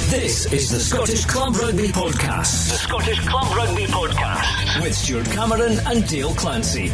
This is the Scottish Club Rugby Podcast. The Scottish Club Rugby Podcast. With Stuart Cameron and Dale Clancy.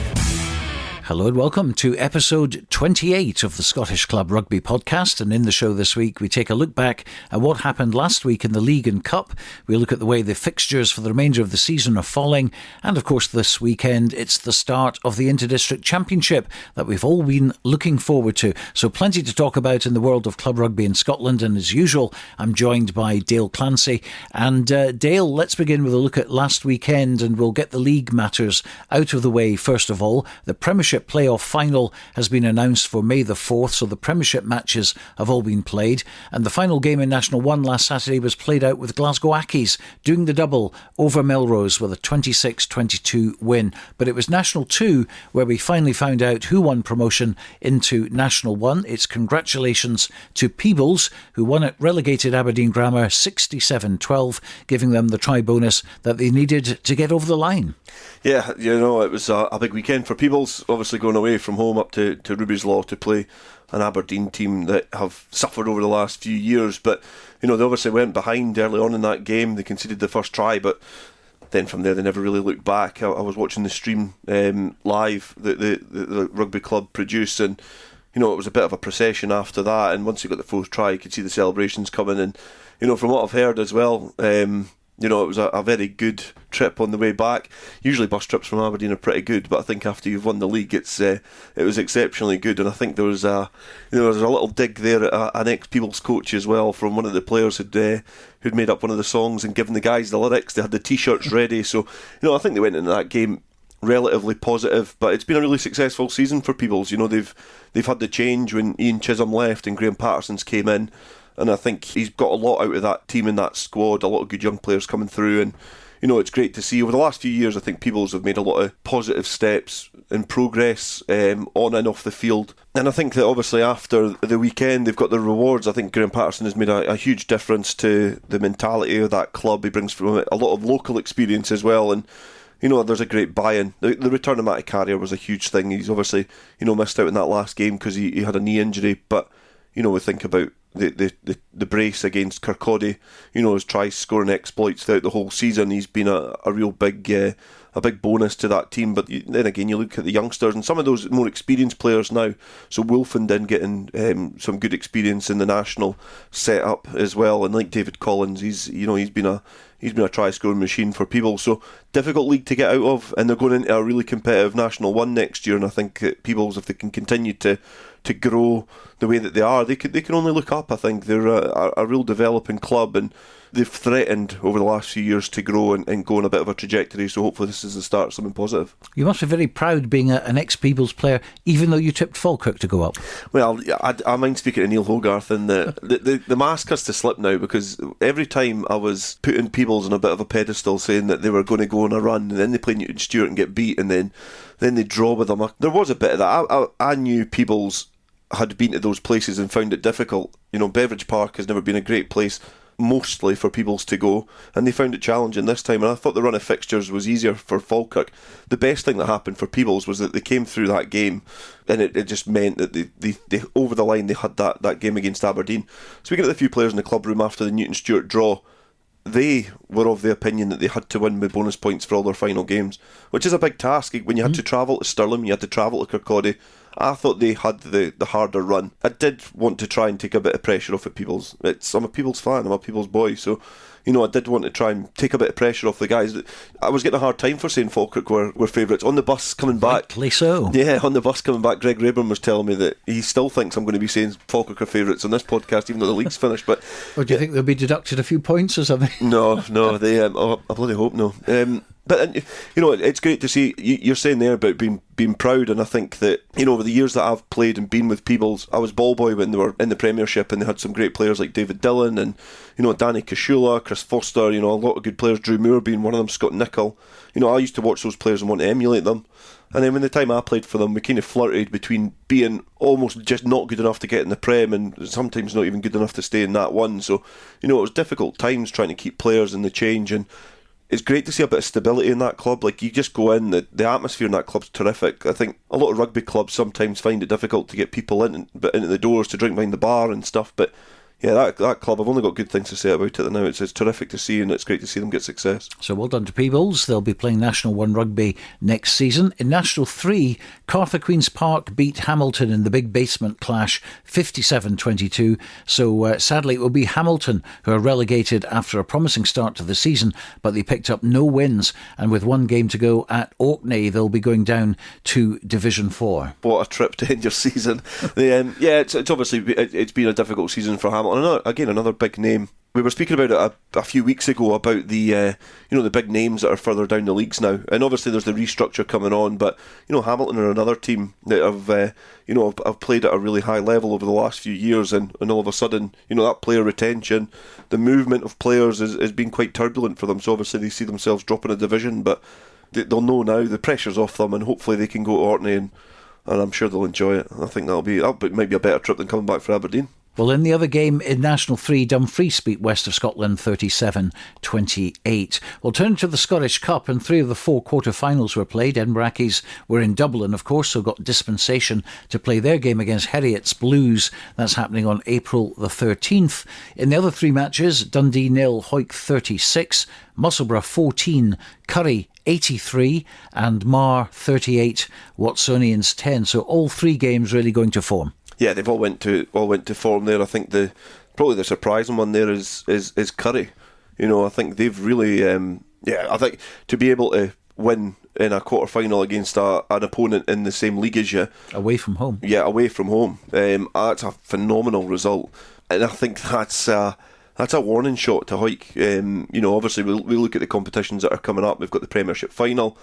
Hello and welcome to episode 28 of the Scottish Club Rugby Podcast, and in the show this week we take a look back at what happened last week in the League and Cup. We look at the way the fixtures for the remainder of the season are falling, and of course this weekend it's the start of the Inter-District Championship that we've all been looking forward to. So plenty to talk about in the world of club rugby in Scotland, and as usual I'm joined by Dale Clancy. And Dale, let's begin with a look at last weekend and we'll get the league matters out of the way first of all. The Premiership playoff final has been announced for May the 4th, so the Premiership matches have all been played, and the final game in National 1 last Saturday was played out with Glasgow Accies doing the double over Melrose with a 26-22 win. But it was National 2 where we finally found out who won promotion into National 1. It's congratulations to Peebles, who won at relegated Aberdeen Grammar 67-12, giving them the try bonus that they needed to get over the line. Yeah, you know, it was a big weekend for Peebles, obviously going away from home up to Ruby's Law to play an Aberdeen team that have suffered over the last few years. But, you know, they obviously went behind early on in that game. They conceded the first try, but then from there they never really looked back. I was watching the stream live that the rugby club produced, and, you know, it was a bit of a procession after that. And once you got the fourth try, you could see the celebrations coming. And, you know, from what I've heard as well, you know, it was a very good trip on the way back. Usually bus trips from Aberdeen are pretty good, but I think after you've won the league, it was exceptionally good. And I think there was a little dig there at an ex-Peebles coach as well from one of the players who'd made up one of the songs and given the guys the lyrics. They had the t-shirts ready, so, you know, I think they went into that game relatively positive. But it's been a really successful season for Peebles. You know, they've had the change when Ian Chisholm left and Graham Patterson's came in. And I think he's got a lot out of that team and that squad, a lot of good young players coming through. And, you know, it's great to see. Over the last few years, I think Peebles have made a lot of positive steps in progress on and off the field. And I think that obviously after the weekend, they've got the rewards. I think Graham Patterson has made a huge difference to the mentality of that club. He brings from it a lot of local experience as well. And, you know, there's a great buy-in. The return of Matty Carrier was a huge thing. He's obviously, you know, missed out in that last game because he had a knee injury. But, you know, we think about the brace against Kirkcaldy, you know, his try-scoring exploits throughout the whole season. He's been a real big bonus to that team. But then again, you look at the youngsters and some of those more experienced players now. So Wolfenden getting some good experience in the national setup as well, and like David Collins, he's been a try-scoring machine for Peebles. So difficult league to get out of, and they're going into a really competitive National 1 next year. And I think that Peebles, if they can continue to grow the way that they are, they can only look up. I think they're a real developing club, and they've threatened over the last few years to grow and go on a bit of a trajectory. So hopefully this is the start of something positive. You must be very proud being an ex-Peebles player, even though you tipped Falkirk to go up. Well, I mind speaking to Neil Hogarth, and the mask has to slip now, because every time I was putting Peebles on a bit of a pedestal saying that they were going to go on a run, and then they play Newton Stewart and get beat, and then they draw with them. There was a bit of that. I knew Peebles had been to those places and found it difficult. You know, Beveridge Park has never been a great place mostly for Peebles to go, and they found it challenging this time. And I thought the run of fixtures was easier for Falkirk. The best thing that happened for Peebles was that they came through that game, and it just meant that they over the line they had that game against Aberdeen. Speaking to the few players in the club room after the Newton Stewart draw, they were of the opinion that they had to win with bonus points for all their final games, which is a big task when you had to travel to Stirling, you had to travel to Kirkcaldy. I thought they had the harder run. I did want to try and take a bit of pressure off of Peebles. I'm a Peebles fan, I'm a Peebles boy, so, you know, I did want to try and take a bit of pressure off the guys. I was getting a hard time for saying Falkirk were favourites. On the bus coming back... Rightly so. Yeah, on the bus coming back, Greg Rayburn was telling me that he still thinks I'm going to be saying Falkirk are favourites on this podcast, even though the league's finished. But or do you think they'll be deducted a few points or something? No, they. I bloody hope no. But, you know, it's great to see, you're saying there about being proud, and I think that, you know, over the years that I've played and been with Peebles, I was ball boy when they were in the Premiership, and they had some great players like David Dillon and, you know, Danny Kashula, Chris Foster, you know, a lot of good players, Drew Moore being one of them, Scott Nichol. You know, I used to watch those players and want to emulate them. And then when the time I played for them, we kind of flirted between being almost just not good enough to get in the Prem and sometimes not even good enough to stay in that one. So, you know, it was difficult times trying to keep players in the change, and it's great to see a bit of stability in that club. Like, you just go in, the atmosphere in that club's terrific. I think a lot of rugby clubs sometimes find it difficult to get people into the doors to drink behind the bar and stuff, but yeah, that club, I've only got good things to say about it now. It's terrific to see, and it's great to see them get success. So well done to Peebles. They'll be playing National 1 rugby next season. In National 3, Cartha Queen's Park beat Hamilton in the big basement clash 57-22. So sadly it will be Hamilton who are relegated after a promising start to the season, but they picked up no wins, and with one game to go at Orkney, they'll be going down to Division 4. What a trip to end your season. It's obviously it's been a difficult season for Hamilton. Another big name. We were speaking about it a few weeks ago about the the big names that are further down the leagues now, and obviously there's the restructure coming on. But Hamilton are another team that have played at a really high level over the last few years, and all of a sudden that player retention, the movement of players has been quite turbulent for them. So obviously they see themselves dropping a division, but they'll know now the pressure's off them, and hopefully they can go to Orkney, and I'm sure they'll enjoy it. I think that might be a better trip than coming back for Aberdeen. Well, in the other game in National 3, Dumfries beat West of Scotland 37-28. We'll turn to the Scottish Cup, and 3 of the 4 quarter-finals were played. Edinburgh were in Dublin, of course, so got dispensation to play their game against Heriot's Blues. That's happening on April the 13th. In the other 3 matches, Dundee 0, Hawick 36, Musselburgh 14, Curry 83, and Marr 38, Watsonians 10. So all 3 games really going to form. Yeah, they've all went to form there. I think probably the surprising one there is Curry. I think they've really I think to be able to win in a quarter final against an opponent in the same league as you, away from home. Yeah, away from home. That's a phenomenal result, and I think that's a warning shot to Hawick. Obviously we look at the competitions that are coming up. We've got the Premiership final.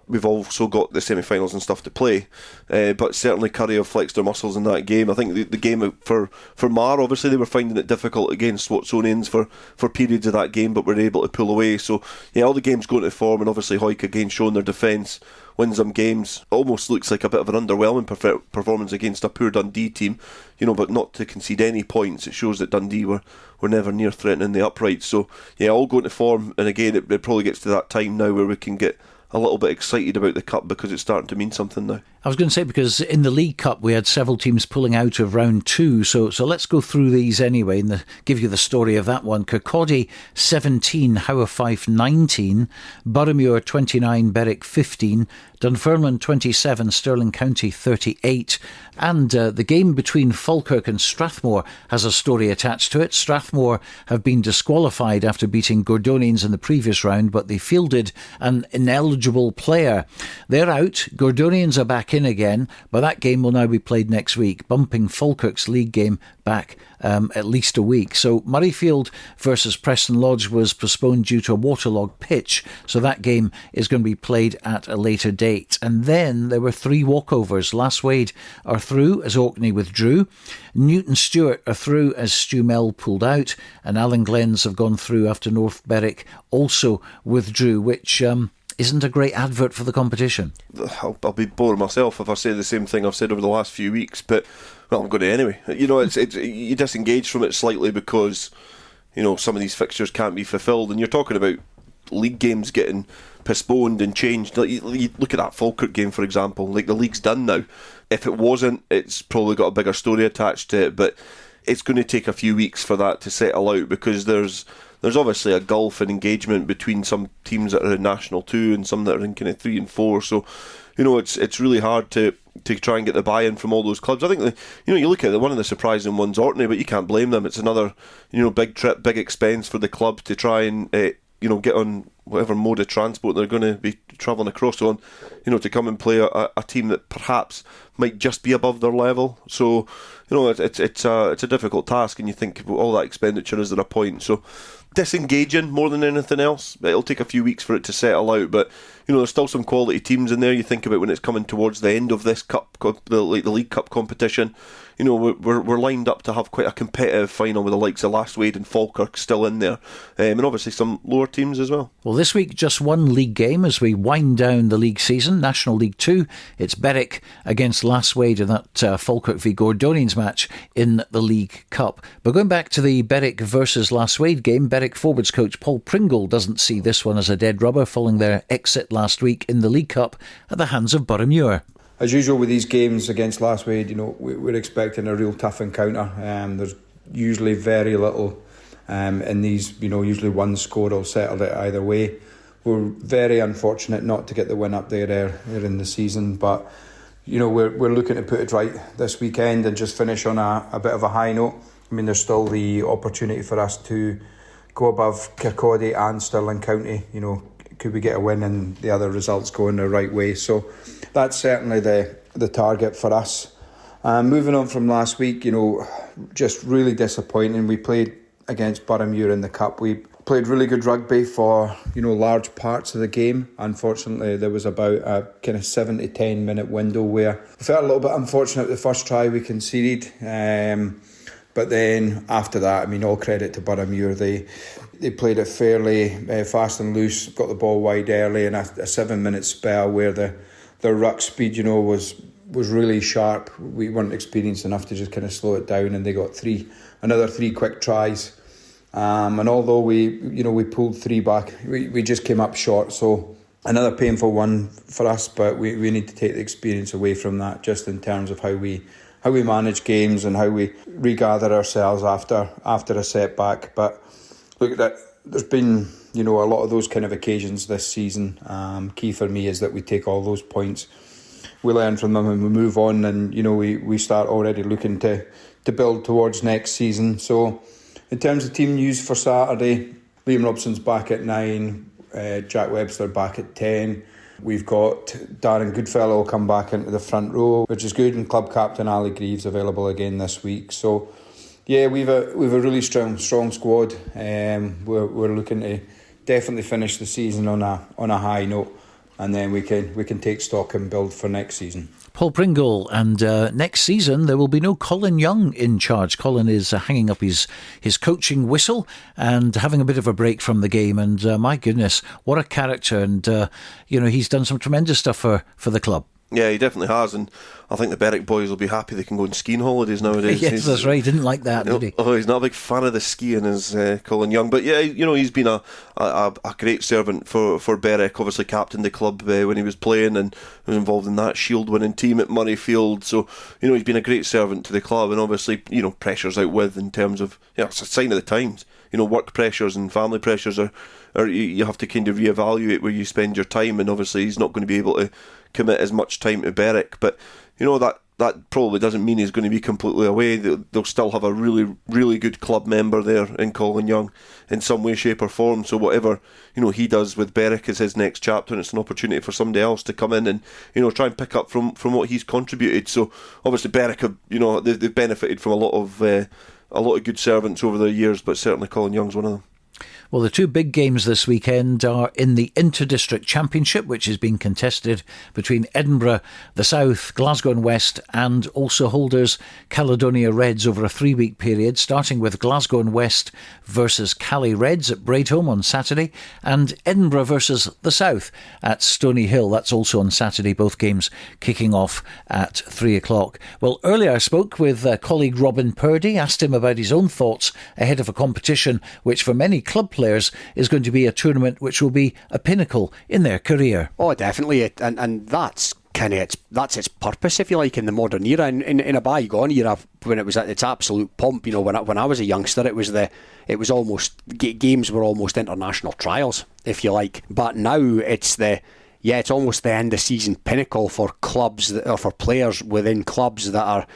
We've also got the semi-finals and stuff to play, but certainly Curry have flexed their muscles in that game. I think the game for Marr, obviously they were finding it difficult against Watsonians for periods of that game, but were able to pull away. So yeah, all the games going to form, and obviously Hawick again showing their defence, wins some games. Almost looks like a bit of an underwhelming performance against a poor Dundee team, but not to concede any points. It shows that Dundee were never near threatening the uprights. So yeah, all going to form, and again it probably gets to that time now where we can get a little bit excited about the Cup, because it's starting to mean something now. I was going to say, because in the League Cup we had several teams pulling out of round 2, so let's go through these anyway and give you the story of that one. Kirkcaldy 17, Howarfife 19, Boroughmuir 29, Berwick 15, Dunfermline 27, Stirling County 38, and the game between Falkirk and Strathmore has a story attached to it. Strathmore have been disqualified after beating Gordonians in the previous round, but they fielded an ineligible player. They're out. Gordonians are back in again, but that game will now be played next week, bumping Falkirk's league game back at least a week. So Murrayfield versus Preston Lodge was postponed due to a waterlogged pitch, so that game is going to be played at a later date. And then there were 3 walkovers. Lasswade are through as Orkney withdrew, Newton Stewart are through as Stumel pulled out, and Allen Glens have gone through after North Berwick also withdrew, which isn't a great advert for the competition. I'll be bored myself if I say the same thing I've said over the last few weeks, but I'm going to anyway. It's you disengage from it slightly because some of these fixtures can't be fulfilled, and you're talking about league games getting postponed and changed. Like, you look at that Falkirk game, for example. Like, the league's done now. If it wasn't, it's probably got a bigger story attached to it, but it's going to take a few weeks for that to settle out, because there's obviously a gulf in engagement between some teams that are in National 2 and some that are in kind of 3 and 4. So, it's really hard to try and get the buy-in from all those clubs. I think you look at it, one of the surprising ones, Orkney, but you can't blame them. It's another big trip, big expense for the club to try and get on whatever mode of transport they're going to be travelling across on, to come and play a team that perhaps might just be above their level. So, it's a difficult task, and you think about all that expenditure, is there a point? So, disengaging more than anything else. It'll take a few weeks for it to settle out, but there's still some quality teams in there. You think about when it's coming towards the end of this cup, the League Cup competition. We're lined up to have quite a competitive final with the likes of Lasswade and Falkirk still in there, and obviously some lower teams as well. Well, this week just one league game as we wind down the league season. National League 2, it's Berwick against Lasswade in that Falkirk v Gordonians match in the League Cup. But going back to the Berwick versus Lasswade game, Berwick forwards coach Paul Pringle doesn't see this one as a dead rubber following their exit last week in the League Cup at the hands of Boroughmuir. As usual with these games against Lasswade, we're expecting a real tough encounter. There's usually very little in these, usually one score will settle it either way. We're very unfortunate not to get the win up there earlier in the season, but we're looking to put it right this weekend and just finish on a bit of a high note. I mean, there's still the opportunity for us to go above Kirkcaldy and Stirling County. Could we get a win and the other results go in the right way? So that's certainly the target for us. Moving on from last week, just really disappointing. We played against Boroughmuir in the Cup. We played really good rugby for large parts of the game. Unfortunately, there was about a kind of 7 to 10 minute window where we felt a little bit unfortunate the first try we conceded. But then after that, I mean, all credit to Boroughmuir. They played it fairly fast and loose, got the ball wide early, and a 7 minute spell where the ruck speed, was really sharp. We weren't experienced enough to just kind of slow it down, and they got another three quick tries. And although we pulled three back, we just came up short. So another painful one for us, but we need to take the experience away from that, just in terms of how we manage games and how we regather ourselves after a setback. But look, there's been a lot of those kind of occasions this season. Key for me is that we take all those points, we learn from them, and we move on, and we start already looking to build towards next season. So in terms of team news for Saturday, Liam Robson's back at 9, Jack Webster back at 10. We've got Darren Goodfellow will come back into the front row, which is good, and club captain Ali Greaves available again this week. So yeah, we've a really strong squad. We're looking to definitely finish the season on a high note, and then we can take stock and build for next season. Paul Pringle, and next season there will be no Colin Young in charge. Colin is hanging up his coaching whistle and having a bit of a break from the game, and my goodness, what a character, and he's done some tremendous stuff for the club. Yeah, he definitely has, and I think the Berwick boys will be happy they can go on skiing holidays nowadays. Yes, that's right. He didn't like that, did he? Oh, he's not a big fan of the skiing, as Colin Young. But yeah, he's been a great servant for Berwick. Obviously captained the club when he was playing, and was involved in that Shield-winning team at Murrayfield. So he's been a great servant to the club, and obviously pressures out with in terms of it's a sign of the times. Work pressures and family pressures are you have to kind of reevaluate where you spend your time, and obviously he's not going to be able to commit as much time to Berwick, but that probably doesn't mean he's going to be completely away. They'll still have a really, really good club member there in Colin Young in some way, shape or form. So whatever he does with Berwick is his next chapter, and it's an opportunity for somebody else to come in and try and pick up from what he's contributed. So obviously Berwick have they've benefited from a lot of good servants over the years, but certainly Colin Young's one of them. Well, the two big games this weekend are in the Inter-District Championship, which is being contested between Edinburgh, the South, Glasgow and West, and also holders Caledonia Reds over a 3-week period, starting with Glasgow and West versus Cali Reds at Braidholme on Saturday, and Edinburgh versus the South at Stony Hill. That's also on Saturday, both games kicking off at 3 o'clock. Well, earlier I spoke with colleague Robin Purdie, asked him about his own thoughts ahead of a competition which for many club players is going to be a tournament which will be a pinnacle in their career. Oh, definitely, and that's that's its purpose, if you like, in the modern era. In a bygone era, when it was at its absolute pomp, when I was a youngster, games were almost international trials, if you like. But now it's almost the end of season pinnacle for clubs or for players within clubs that are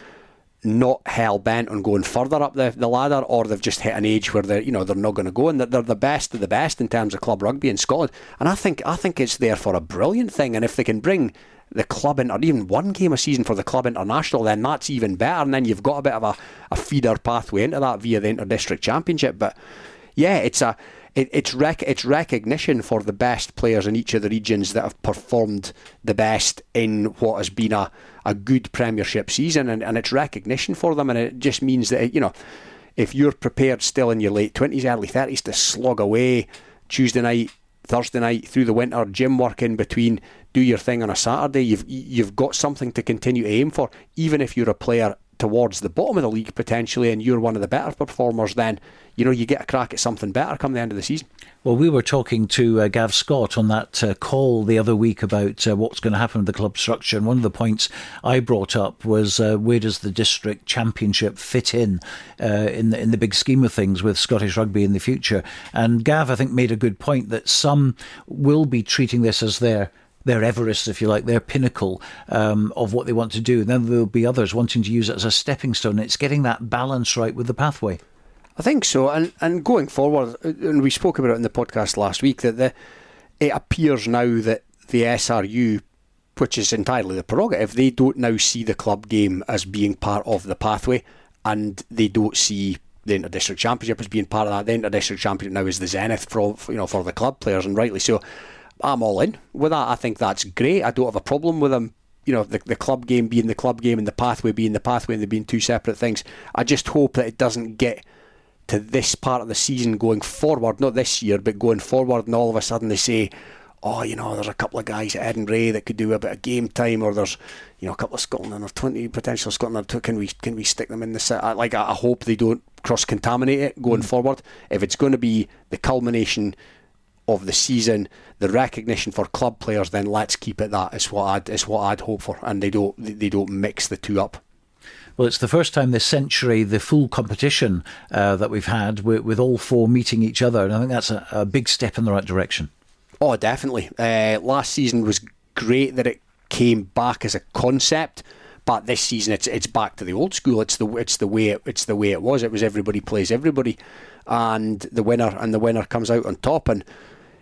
not hell bent on going further up the ladder, or they've just hit an age where they're not going to go, and they're the best of the best in terms of club rugby in Scotland. And I think it's there for a brilliant thing. And if they can bring the club or even one game a season for the club international, then that's even better. And then you've got a bit of a feeder pathway into that via the Inter-District Championship. But yeah, it's recognition for the best players in each of the regions that have performed the best in what has been a good Premiership season, and it's recognition for them. And it just means that if you're prepared still in your late 20s, early 30s to slog away Tuesday night, Thursday night, through the winter, gym work in between, do your thing on a Saturday, you've got something to continue to aim for, even if you're a player towards the bottom of the league potentially, and you're one of the better performers, then you get a crack at something better come the end of the season. Well, we were talking to Gav Scott on that call the other week about what's going to happen with the club structure, and one of the points I brought up was where does the district championship fit in the big scheme of things with Scottish rugby in the future? And Gav, I think, made a good point that some will be treating this as their Everest, if you like, their pinnacle of what they want to do. And then there'll be others wanting to use it as a stepping stone. It's getting that balance right with the pathway. I think so, and going forward, and we spoke about it in the podcast last week, that it appears now that the SRU, which is entirely the prerogative, they don't now see the club game as being part of the pathway, and they don't see the Inter-District Championship as being part of that. The Inter-District Championship now is the zenith for the club players, and rightly so. I'm all in with that. I think that's great. I don't have a problem with them. The club game being the club game and the pathway being the pathway, and they being two separate things. I just hope that it doesn't get to this part of the season going forward, not this year, but going forward, and all of a sudden they say, there's a couple of guys at Edinburgh that could do a bit of game time, or there's a couple of Scotland or 20 potential Scotland. Can we stick them in the set? I hope they don't cross-contaminate it going forward. If it's going to be the culmination of the season, the recognition for club players, then let's keep it that. It's what I'd hope for, and they don't mix the two up. Well, it's the first time this century the full competition that we've had with all four meeting each other, and I think that's a big step in the right direction. Oh, definitely. Last season was great that it came back as a concept, but this season it's back to the old school. It's the way it was. It was everybody plays everybody, and the winner comes out on top. And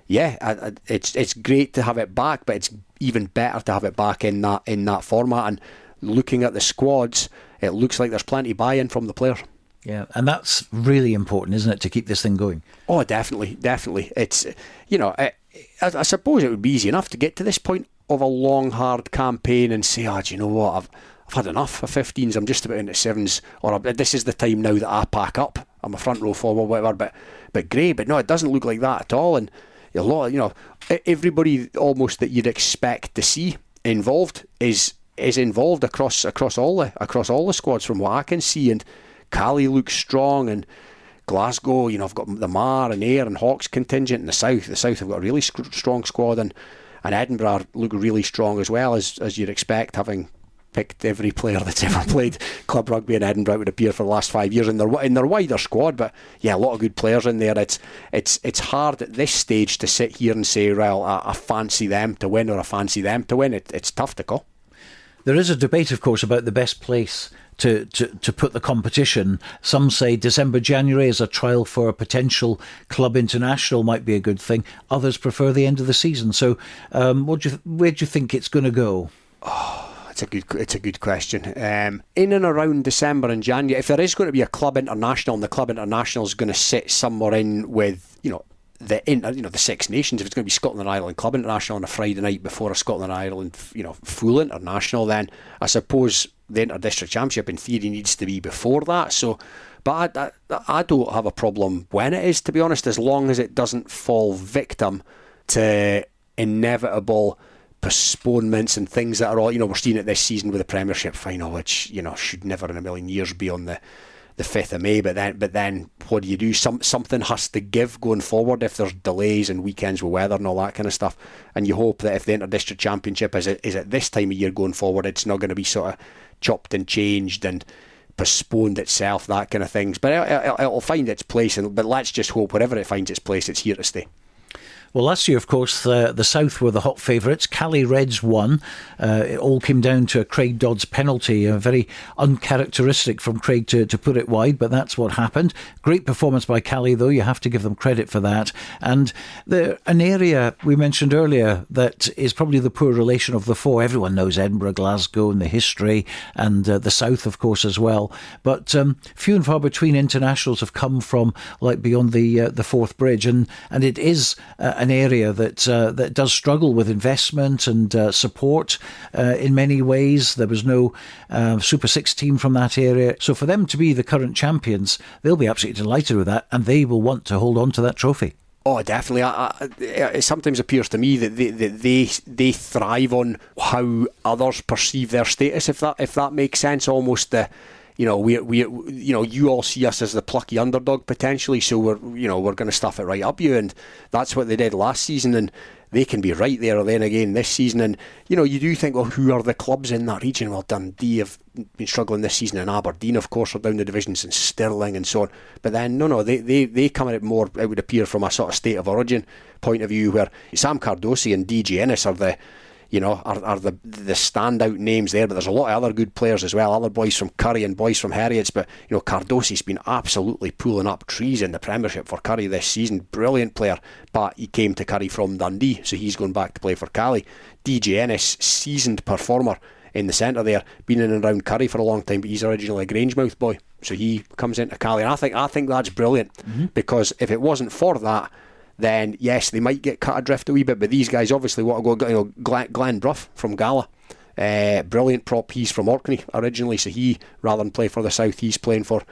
yeah, it's great to have it back, but it's even better to have it back in that format. And looking at the squads, it looks like there's plenty buy-in from the players. Yeah, and that's really important, isn't it, to keep this thing going? Oh, definitely. It's I suppose it would be easy enough to get to this point of a long, hard campaign and say, do you know what, I've had enough of 15s, I'm just about into 7s, or this is the time now that I pack up, I'm a front row forward, whatever, but great. But no, it doesn't look like that at all, and a lot of, everybody almost that you'd expect to see involved is involved across all the squads from what I can see. And Cali looks strong, and Glasgow, I've got the Marr and Ayr and Hawks contingent in the South. The South have got a really strong squad, and Edinburgh look really strong as well, as you'd expect, having picked every player that's ever played club rugby in Edinburgh, would appear for the last 5 years in their wider squad. But yeah, a lot of good players in there. It's hard at this stage to sit here and say, well, I fancy them to win or I fancy them to win. It's tough to call. There is a debate, of course, about the best place to put the competition. Some say December, January as a trial for a potential club international might be a good thing. Others prefer the end of the season. So where do you think it's going to go? It's a good question. In and around December and January, if there is going to be a club international, and the club international is going to sit somewhere in with the Six Nations, if it's going to be Scotland and Ireland Club International on a Friday night before a Scotland and Ireland full international, then I suppose the Inter-District Championship in theory needs to be before that. So, but I don't have a problem when it is, to be honest, as long as it doesn't fall victim to inevitable postponements and things that are all, we're seeing it this season with the Premiership final, which should never in a million years be on the 5th of May, but then what do you do? Something has to give going forward if there's delays and weekends with weather and all that kind of stuff. And you hope that if the Inter-District Championship is at this time of year going forward, it's not going to be sort of chopped and changed and postponed itself, that kind of things. But it'll find its place, but let's just hope wherever it finds its place, it's here to stay. Well, last year, of course, the South were the hot favourites. Caledonia Reds won. It all came down to a Craig Dodds penalty, very uncharacteristic from Craig to put it wide, but that's what happened. Great performance by Cali, though. You have to give them credit for that. And an area we mentioned earlier that is probably the poor relation of the four. Everyone knows Edinburgh, Glasgow and the history, and the South, of course, as well. But few and far between internationals have come from beyond the Forth Bridge, and it is an area that does struggle with investment and support in many ways. There was no Super 6 team from that area. So for them to be the current champions, they'll be absolutely delighted with that, and they will want to hold on to that trophy. Oh, definitely. It sometimes appears to me that they thrive on how others perceive their status, if that makes sense. Almost you all see us as the plucky underdog potentially, so we're going to stuff it right up you, and that's what they did last season, and they can be right there then again this season. And you do think, well, who are the clubs in that region? Well, Dundee have been struggling this season, and Aberdeen, of course, are down the divisions, and Stirling and so on. But then they come at it more, it would appear, from a sort of state of origin point of view, where Sam Cardosi and DJ Ennis are the standout names there, but there's a lot of other good players as well, other boys from Curry and boys from Heriots. But Cardosi's been absolutely pulling up trees in the Premiership for Curry this season. Brilliant player, but he came to Curry from Dundee, so he's going back to play for Cali. DJ Ennis, seasoned performer in the centre there, been in and around Curry for a long time, but he's originally a Grangemouth boy, so he comes into Cali, and I think that's brilliant, because if it wasn't for that, then yes, they might get cut adrift a wee bit, but these guys obviously want to go. Glenn Brough from Gala, brilliant prop. He's from Orkney originally, so he, rather than play for the South, he's playing for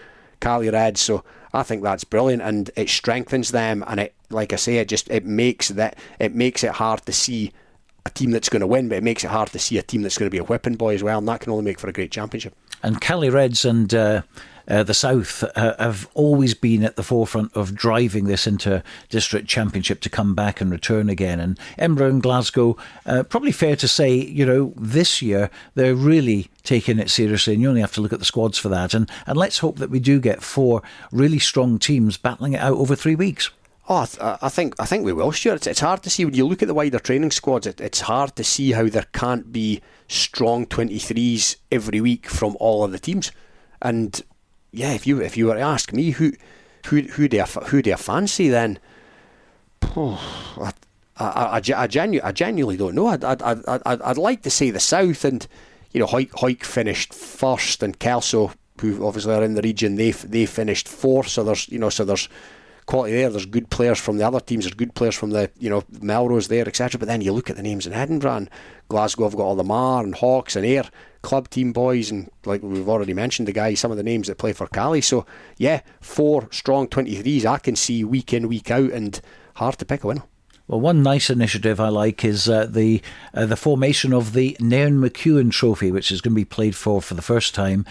Cali Reds. So I think that's brilliant, and it strengthens them, and it, like I say, it makes it hard to see a team that's going to win, but it makes it hard to see a team that's going to be a whipping boy as well, and that can only make for a great championship. And Cali Reds and the South have always been at the forefront of driving this inter-district championship to come back and return again. And Edinburgh and Glasgow, probably fair to say, this year they're really taking it seriously, and you only have to look at the squads for that. And let's hope that we do get 4 really strong teams battling it out over 3 weeks. Oh, I think we will, Stuart. It's hard to see when you look at the wider training squads. It's hard to see how there can't be strong 23s every week from all of the teams. And yeah, if you were to ask me who do you fancy, then I genuinely don't know. I'd like to say the South, and Hawick finished first, and Kelso, who obviously are in the region, they finished fourth. So there's quality there. There's good players from the other teams. There's good players from the Melrose there, etc. But then you look at the names in Edinburgh and Glasgow. Have got all the Marr and Hawks and Ayr club team boys, and like we've already mentioned, the guys, some of the names that play for Cali. So yeah, 4 strong 23s I can see week in, week out, and hard to pick a winner. Well, one nice initiative I like is the formation of the Nairn McEwen Trophy, which is going to be played for the first time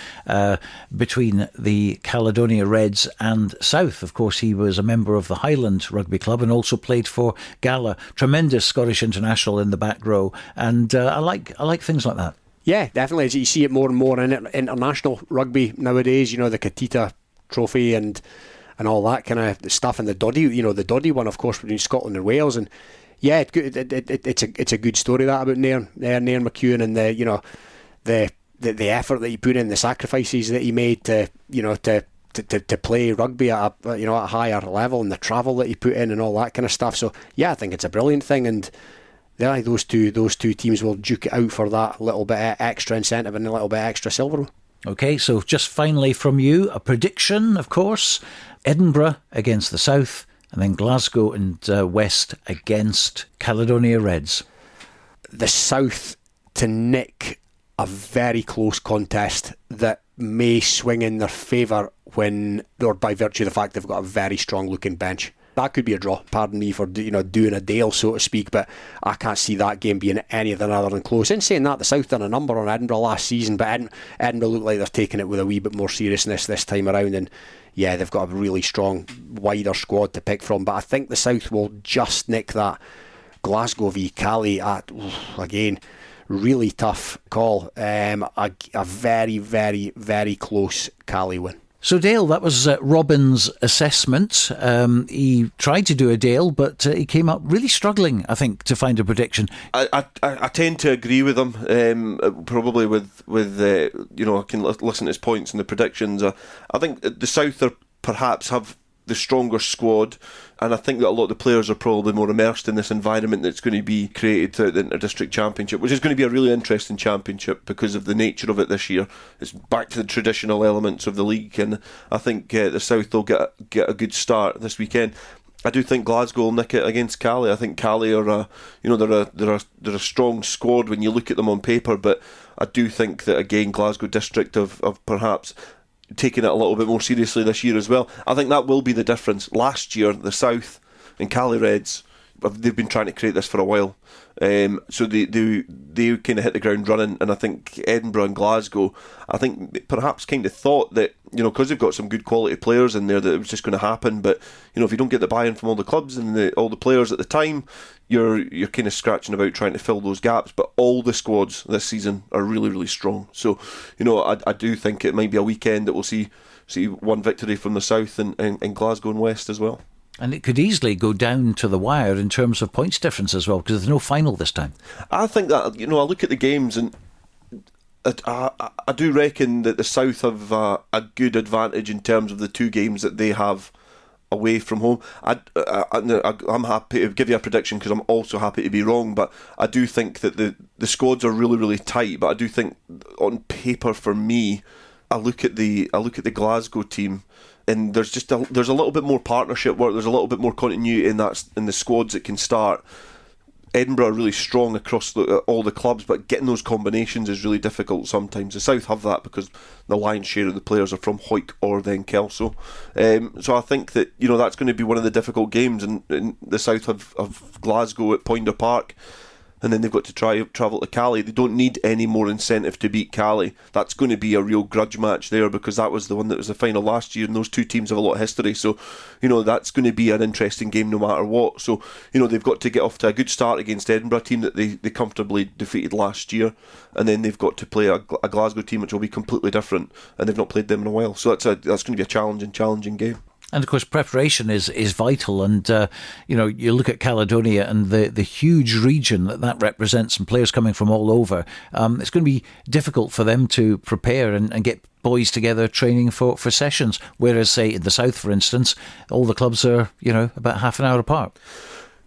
between the Caledonia Reds and South. Of course, he was a member of the Highland Rugby Club and also played for Gala. Tremendous Scottish international in the back row, and I like things like that. Yeah, definitely. As you see it more and more in international rugby nowadays, the Katita Trophy and all that kind of stuff, and the Doddy one, of course, between Scotland and Wales. And yeah, it's a good story that about Nairn McEwen, and the effort that he put in, the sacrifices that he made to play rugby at a higher level, and the travel that he put in and all that kind of stuff. So yeah, I think it's a brilliant thing, and yeah, those two teams will duke it out for that little bit of extra incentive and a little bit extra silver. Okay, so just finally from you, a prediction, of course. Edinburgh against the South, and then Glasgow and West against Caledonia Reds. The South to nick a very close contest that may swing in their favour or by virtue of the fact they've got a very strong looking bench. That could be a draw, pardon me for doing a Dale, so to speak, but I can't see that game being anything other than close. In saying that, the South done a number on Edinburgh last season, but Edinburgh look like they're taking it with a wee bit more seriousness this time around, and yeah, they've got a really strong, wider squad to pick from, but I think the South will just nick that. Glasgow v Cali, again, really tough call. A very, very, very close Cali win. So Dale, that was Robin's assessment. He tried to do a Dale, but he came up really struggling, I think, to find a prediction. I tend to agree with him, probably with I can listen to his points and the predictions. I think the South perhaps have the stronger squad, and I think that a lot of the players are probably more immersed in this environment that's going to be created throughout the Inter-District Championship, which is going to be a really interesting championship because of the nature of it this year. It's back to the traditional elements of the league, and I think the South will get a good start this weekend. I do think Glasgow will nick it against Cali. I think Cali are they're a strong squad when you look at them on paper, but I do think that again Glasgow District have perhaps taking it a little bit more seriously this year as well. I think that will be the difference. Last year, the South and Cali Reds they've been trying to create this for a while. So they kind of hit the ground running, and I think Edinburgh and Glasgow, I think perhaps kind of thought that, because they've got some good quality players in there, that it was just going to happen. But if you don't get the buy-in from all the clubs and all the players at the time, you're kind of scratching about trying to fill those gaps. But all the squads this season are really, really strong. So I do think it might be a weekend that we'll see one victory from the South and Glasgow and West as well. And it could easily go down to the wire in terms of points difference as well, because there's no final this time. I think that, I look at the games and I do reckon that the South have a good advantage in terms of the two games that they have away from home. I'm happy to give you a prediction because I'm also happy to be wrong, but I do think that the squads are really, really tight. But I do think on paper, for me, I look at the Glasgow team, and there's a little bit more partnership work. There's a little bit more continuity in the squads that can start. Edinburgh are really strong across all the clubs, but getting those combinations is really difficult sometimes. The South have that because the lion's share of the players are from Hawick or then Kelso. So I think that that's going to be one of the difficult games, and the South have Glasgow at Poynter Park. And then they've got to travel to Cali. They don't need any more incentive to beat Cali. That's going to be a real grudge match there, because that was the one that was the final last year, and those two teams have a lot of history. So, that's going to be an interesting game no matter what. So, they've got to get off to a good start against Edinburgh, a team that they comfortably defeated last year. And then they've got to play a Glasgow team which will be completely different, and they've not played them in a while. So that's going to be a challenging game. And of course, preparation is vital. And you look at Caledonia and the huge region that represents, and players coming from all over. It's going to be difficult for them to prepare and get boys together training for sessions. Whereas, say, in the South, for instance, all the clubs are about half an hour apart.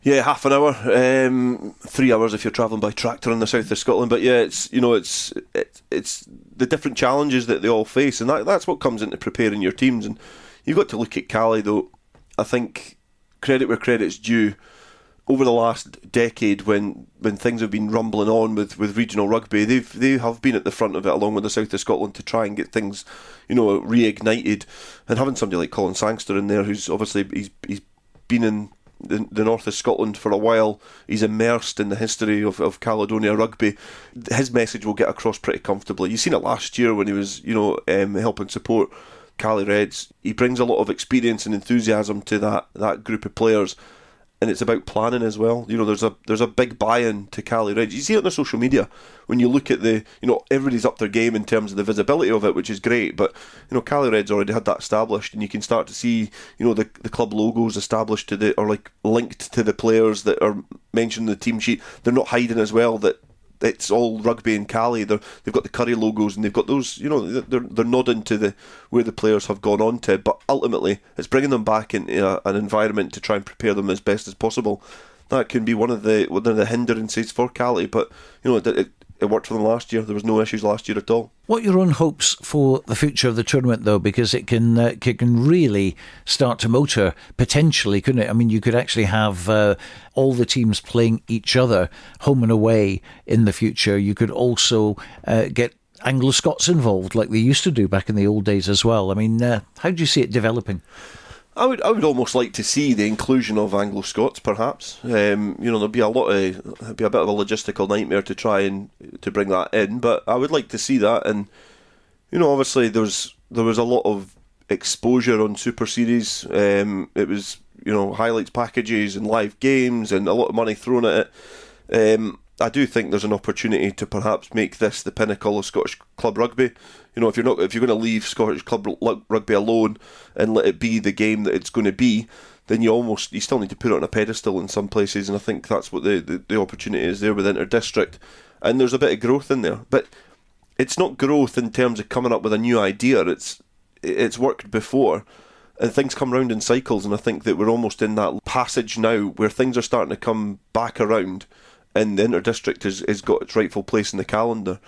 Yeah, half an hour, 3 hours if you're travelling by tractor in the south of Scotland. But yeah, it's the different challenges that they all face, and that's what comes into preparing your teams. And you've got to look at Cali, though. I think credit where credit's due. Over the last decade, when things have been rumbling on with regional rugby, they have been at the front of it, along with the south of Scotland, to try and get things, reignited. And having somebody like Colin Sangster in there, who's obviously he's been in the north of Scotland for a while, he's immersed in the history of Caledonia rugby. His message will get across pretty comfortably. You've seen it last year when he was, helping support Cali Reds. He brings a lot of experience and enthusiasm to that group of players, and it's about planning as well. There's a big buy-in to Cali Reds. You see it on their social media when you look at everybody's up their game in terms of the visibility of it, which is great. But Cali Reds already had that established, and you can start to see the club logos established linked to the players that are mentioned in the team sheet. They're not hiding as well that it's all rugby in Cali. They've got the Curry logos, and they've got those. They're nodding to where the players have gone on to. But ultimately, it's bringing them back into an environment to try and prepare them as best as possible. That can be one of the hindrances for Cali. But it worked for them last year. There was no issues last year at all. What are your own hopes for the future of the tournament, though? Because it can really start to motor, potentially, couldn't it? I mean, you could actually have all the teams playing each other, home and away, in the future. You could also get Anglo-Scots involved, like they used to do back in the old days as well. I mean, how do you see it developing? I would almost like to see the inclusion of Anglo-Scots, perhaps. There'd be a bit of a logistical nightmare to try and to bring that in, but I would like to see that. And obviously there was a lot of exposure on Super Series. It was highlights packages and live games and a lot of money thrown at it. I do think there's an opportunity to perhaps make this the pinnacle of Scottish Club Rugby. If you're going to leave Scottish Club Rugby alone and let it be the game that it's going to be, then you still need to put it on a pedestal in some places, and I think that's what the opportunity is there with Inter-District. And there's a bit of growth in there, but it's not growth in terms of coming up with a new idea. It's worked before, and things come round in cycles, and I think that we're almost in that passage now where things are starting to come back around, and the Inter-District has got its rightful place in the calendar.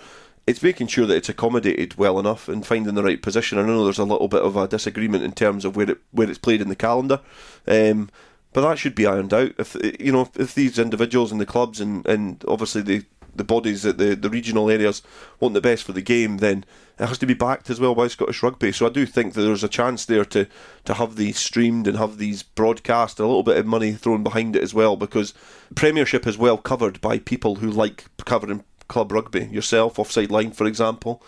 It's making sure that it's accommodated well enough and finding the right position. I know there's a little bit of a disagreement in terms of where it's played in the calendar, but that should be ironed out. If these individuals and the clubs and obviously the bodies at the regional areas want the best for the game, then it has to be backed as well by Scottish Rugby. So I do think that there's a chance there to have these streamed and have these broadcast, a little bit of money thrown behind it as well, because Premiership is well covered by people who like covering club rugby. Yourself, Offside Line, for example.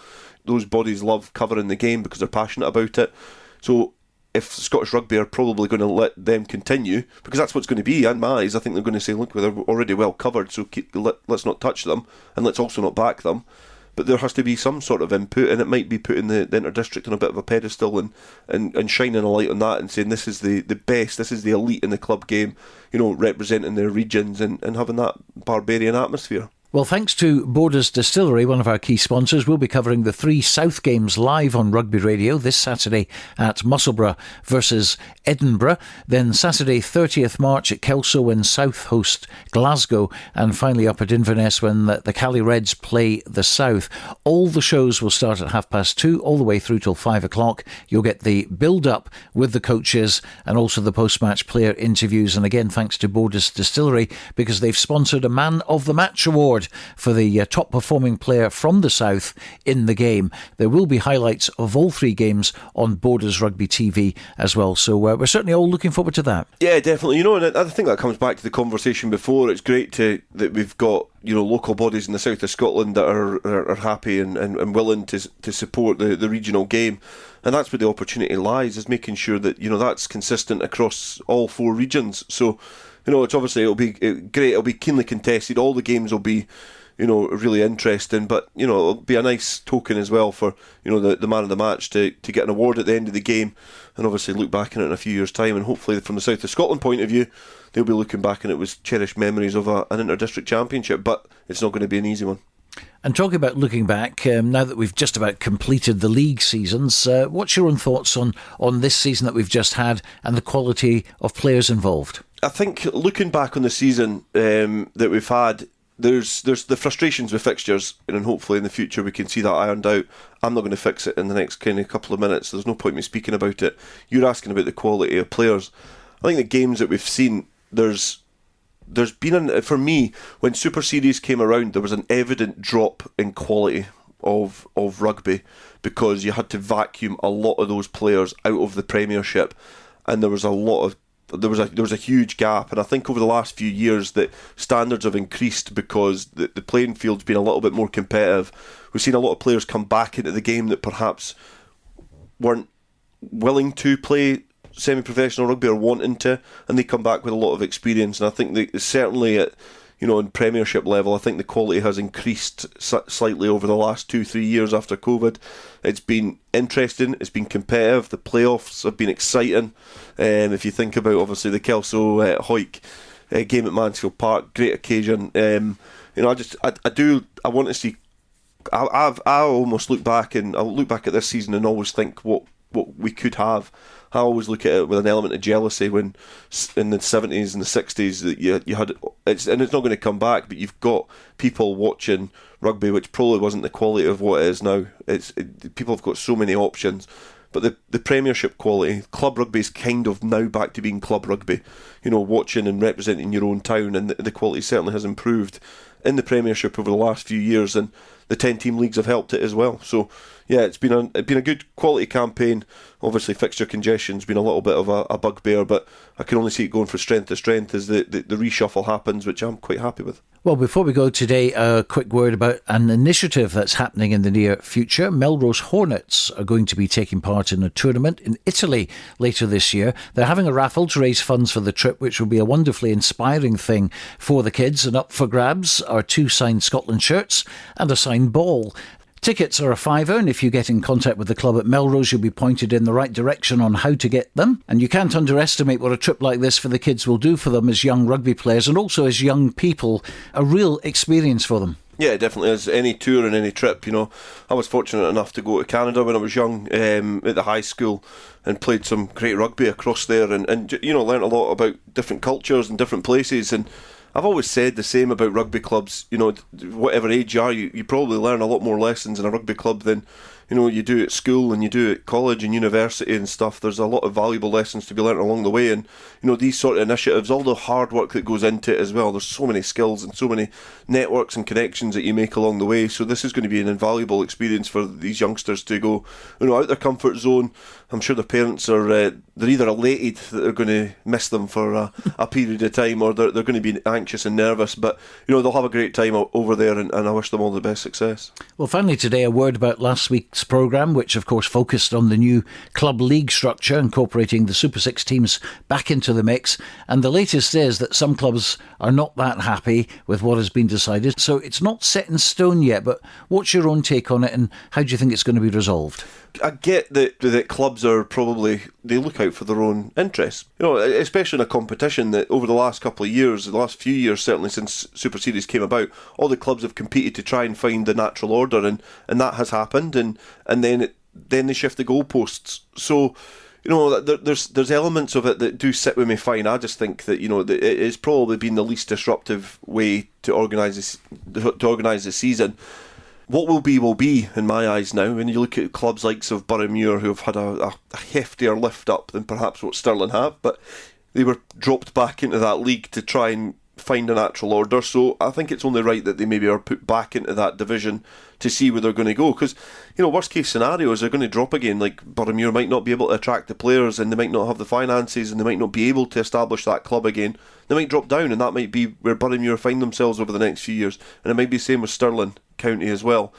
Those bodies love covering the game because they're passionate about it. So if Scottish Rugby are probably going to let them continue, because that's what's going to be, in my eyes, I think they're going to say, look, they're already well covered, so let's not touch them, and let's also not back them. But there has to be some sort of input, and it might be putting the Inter-District on a bit of a pedestal and shining a light on that and saying this is the best, this is the elite in the club game, representing their regions and having that barbarian atmosphere. Well, thanks to Borders Distillery, one of our key sponsors, we'll be covering the 3 South games live on Rugby Radio this Saturday at Musselburgh versus Edinburgh. Then Saturday 30th March at Kelso when South host Glasgow. And finally up at Inverness when the Caledonia Reds play the South. All the shows will start at 2:30 all the way through till 5 o'clock. You'll get the build-up with the coaches and also the post-match player interviews. And again, thanks to Borders Distillery, because they've sponsored a Man of the Match award for the top performing player from the South in the game. There will be highlights of all 3 games on Borders Rugby TV as well, so we're certainly all looking forward to that. Yeah, definitely. And I think that comes back to the conversation before. It's great that we've got local bodies in the south of Scotland that are happy and willing to support the regional game, and that's where the opportunity lies, is making sure that that's consistent across all 4 regions. So it's obviously it'll be great. It'll be keenly contested. All the games will be, really interesting. But it'll be a nice token as well for the man of the match to get an award at the end of the game, and obviously look back on it in a few years' time. And hopefully, from the South of Scotland point of view, they'll be looking back and it was cherished memories of an inter-district championship. But it's not going to be an easy one. And talking about looking back, now that we've just about completed the league seasons, what's your own thoughts on this season that we've just had and the quality of players involved? I think looking back on the season that we've had, there's the frustrations with fixtures, and hopefully in the future we can see that ironed out. I'm not going to fix it in the next kind of couple of minutes. There's no point in me speaking about it. You're asking about the quality of players. I think the games that we've seen, there's been, for me, when Super Series came around, there was an evident drop in quality of rugby, because you had to vacuum a lot of those players out of the Premiership, and there was a huge gap. And I think over the last few years that standards have increased because the playing field's been a little bit more competitive. We've seen a lot of players come back into the game that perhaps weren't willing to play semi-professional rugby or wanting to, and they come back with a lot of experience. And I think that certainly at in Premiership level, I think the quality has increased slightly over the last 2-3 years after COVID. It's been interesting, it's been competitive, the playoffs have been exciting. If you think about obviously the Kelso Hawick game at Mansfield Park, great occasion. I want to see. I almost look back, and I'll look back at this season and always think what we could have. I always look at it with an element of jealousy when in the 70s and the 60s that you had, and it's not going to come back, but you've got people watching rugby which probably wasn't the quality of what it is now. People have got so many options, but the Premiership quality, club rugby is kind of now back to being club rugby, watching and representing your own town, and the quality certainly has improved in the Premiership over the last few years, and the 10-team leagues have helped it as well. So yeah, it's been a good quality campaign. Obviously fixture congestion's been a little bit of a bugbear, but I can only see it going from strength to strength as the reshuffle happens, which I'm quite happy with. Well, before we go today, a quick word about an initiative that's happening in the near future. Melrose Hornets are going to be taking part in a tournament in Italy later this year. They're having a raffle to raise funds for the trip, which will be a wonderfully inspiring thing for the kids. And up for grabs are 2 signed Scotland shirts and a signed ball. Tickets are a £5, and if you get in contact with the club at Melrose, you'll be pointed in the right direction on how to get them. And you can't underestimate what a trip like this for the kids will do for them as young rugby players and also as young people. A real experience for them. Yeah, definitely. As any tour and any trip, I was fortunate enough to go to Canada when I was young at the high school and played some great rugby across there and learnt a lot about different cultures and different places. And I've always said the same about rugby clubs. Whatever age you are, you probably learn a lot more lessons in a rugby club than you do at school and you do at college and university and stuff. There's a lot of valuable lessons to be learnt along the way, and these sort of initiatives, all the hard work that goes into it as well. There's so many skills and so many networks and connections that you make along the way. So this is going to be an invaluable experience for these youngsters to go, out their comfort zone. I'm sure their parents are they're either elated that they're going to miss them for a period of time, or they're going to be anxious and nervous. But they'll have a great time over there, and I wish them all the best success. Well, finally today, a word about last week's programme, which of course focused on the new club league structure, incorporating the Super 6 teams back into the mix. And the latest is that some clubs are not that happy with what has been decided. So it's not set in stone yet, but what's your own take on it, and how do you think it's going to be resolved? I get that clubs are probably, they look out for their own interests. Especially in a competition that over the last couple of years, the last few years, certainly since Super Series came about, all the clubs have competed to try and find the natural order, and that has happened, and then they shift the goalposts. So, there's elements of it that do sit with me fine. I just think that that it has probably been the least disruptive way to organise the season. What will be in my eyes now. When you look at clubs like of Boroughmuir, who have had a heftier lift up than perhaps what Stirling have, but they were dropped back into that league to try and find a natural order. So I think it's only right that they maybe are put back into that division to see where they're going to go. Because, worst case scenario is they're going to drop again. Like Boroughmuir might not be able to attract the players, and they might not have the finances, and they might not be able to establish that club again. They might drop down, and that might be where Boroughmuir find themselves over the next few years. And it might be the same with Stirling County as well.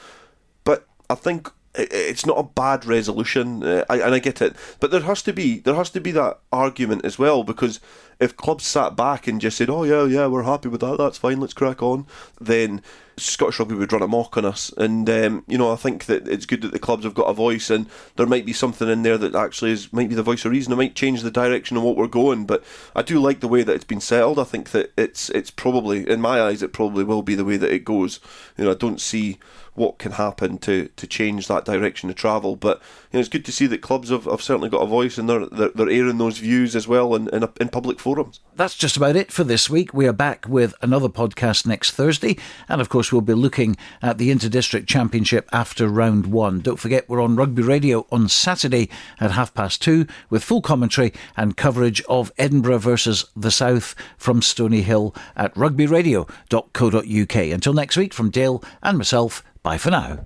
But I think it's not a bad resolution, and I get it. But there has to be that argument as well, because if clubs sat back and just said, "Oh yeah, we're happy with that. That's fine. Let's crack on," then Scottish Rugby would run amok on us. And I think that it's good that the clubs have got a voice, and there might be something in there that actually might be the voice of reason. It might change the direction of what we're going. But I do like the way that it's been settled. I think that it's probably, in my eyes, it probably will be the way that it goes. I don't see what can happen to change that direction of travel. But it's good to see that clubs have certainly got a voice, and they're airing those views as well in public forums. That's just about it for this week. We are back with another podcast next Thursday, and of course we'll be looking at the Inter-District Championship after round 1. Don't forget, we're on Rugby Radio on Saturday at 2:30 with full commentary and coverage of Edinburgh versus the South from Stony Hill at rugbyradio.co.uk. Until next week, from Dale and myself, bye for now.